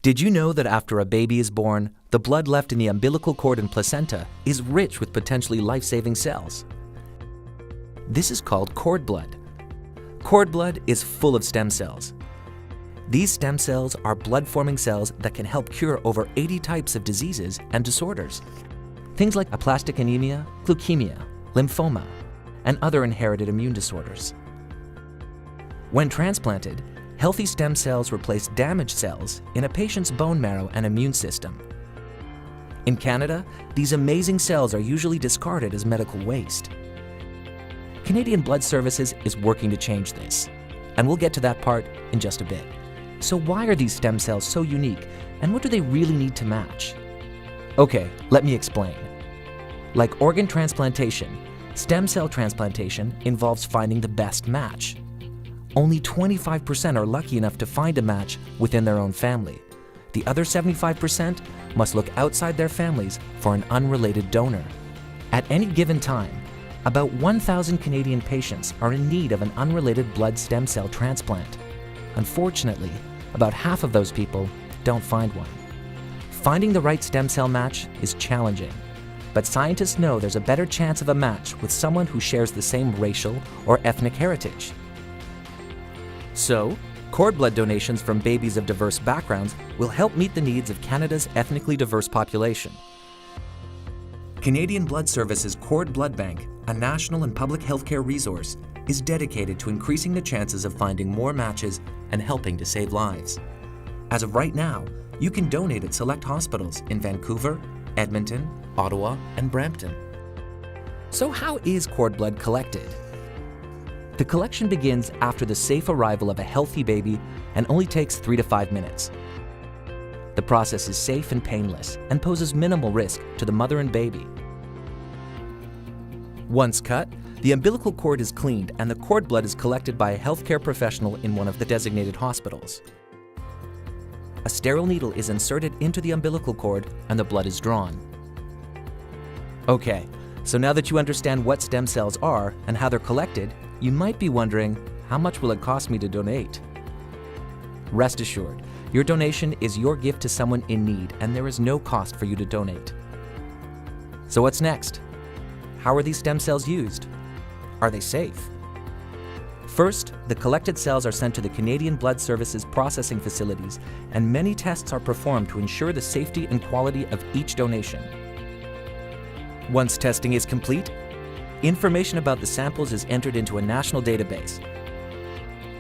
Did you know that after a baby is born, the blood left in the umbilical cord and placenta is rich with potentially life-saving cells? This is called cord blood. Cord blood is full of stem cells. These stem cells are blood-forming cells that can help cure over 80 types of diseases and disorders. Things like aplastic anemia, leukemia, lymphoma, and other inherited immune disorders. When transplanted, healthy stem cells replace damaged cells in a patient's bone marrow and immune system. In Canada, these amazing cells are usually discarded as medical waste. Canadian Blood Services is working to change this, and we'll get to that part in just a bit. So why are these stem cells so unique, and what do they really need to match? Okay, let me explain. Like organ transplantation, stem cell transplantation involves finding the best match. Only 25% are lucky enough to find a match within their own family. The other 75% must look outside their families for an unrelated donor. At any given time, about 1,000 Canadian patients are in need of an unrelated blood stem cell transplant. Unfortunately, about half of those people don't find one. Finding the right stem cell match is challenging, but scientists know there's a better chance of a match with someone who shares the same racial or ethnic heritage. So, cord blood donations from babies of diverse backgrounds will help meet the needs of Canada's ethnically diverse population. Canadian Blood Services Cord Blood Bank, a national and public healthcare resource, is dedicated to increasing the chances of finding more matches and helping to save lives. As of right now, you can donate at select hospitals in Vancouver, Edmonton, Ottawa, and Brampton. So how is cord blood collected? The collection begins after the safe arrival of a healthy baby and only takes 3 to 5 minutes. The process is safe and painless and poses minimal risk to the mother and baby. Once cut, the umbilical cord is cleaned and the cord blood is collected by a healthcare professional in one of the designated hospitals. A sterile needle is inserted into the umbilical cord and the blood is drawn. Okay, so now that you understand what stem cells are and how they're collected, you might be wondering, how much will it cost me to donate? Rest assured, your donation is your gift to someone in need and there is no cost for you to donate. So what's next? How are these stem cells used? Are they safe? First, the collected cells are sent to the Canadian Blood Services processing facilities, and many tests are performed to ensure the safety and quality of each donation. Once testing is complete, information about the samples is entered into a national database.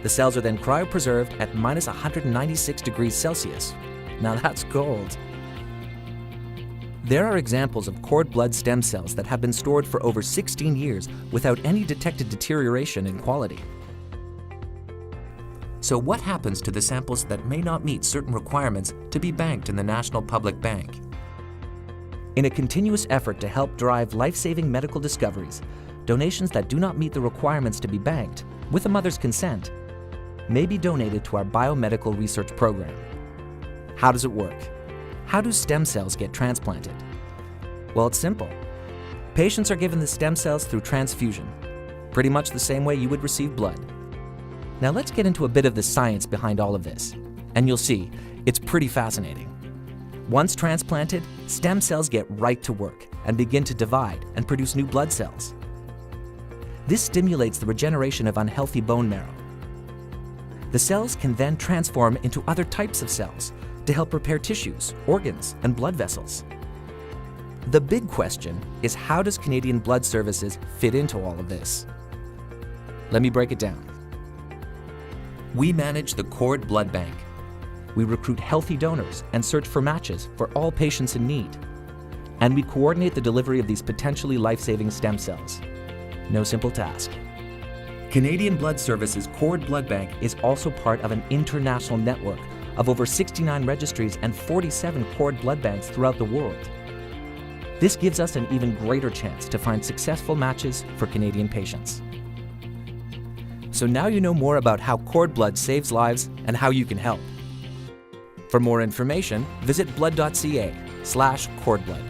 The cells are then cryopreserved at -196 degrees Celsius. Now that's cold. There are examples of cord blood stem cells that have been stored for over 16 years without any detected deterioration in quality. So what happens to the samples that may not meet certain requirements to be banked in the National Public Bank? In a continuous effort to help drive life-saving medical discoveries, donations that do not meet the requirements to be banked, with a mother's consent, may be donated to our biomedical research program. How does it work? How do stem cells get transplanted? Well, it's simple. Patients are given the stem cells through transfusion, pretty much the same way you would receive blood. Now let's get into a bit of the science behind all of this, and you'll see, it's pretty fascinating. Once transplanted, stem cells get right to work and begin to divide and produce new blood cells. This stimulates the regeneration of unhealthy bone marrow. The cells can then transform into other types of cells to help repair tissues, organs, and blood vessels. The big question is, how does Canadian Blood Services fit into all of this? Let me break it down. We manage the Cord Blood Bank. We recruit healthy donors and search for matches for all patients in need. And we coordinate the delivery of these potentially life-saving stem cells. No simple task. Canadian Blood Services Cord Blood Bank is also part of an international network of over 69 registries and 47 cord blood banks throughout the world. This gives us an even greater chance to find successful matches for Canadian patients. So now you know more about how cord blood saves lives and how you can help. For more information, visit blood.ca/cordblood.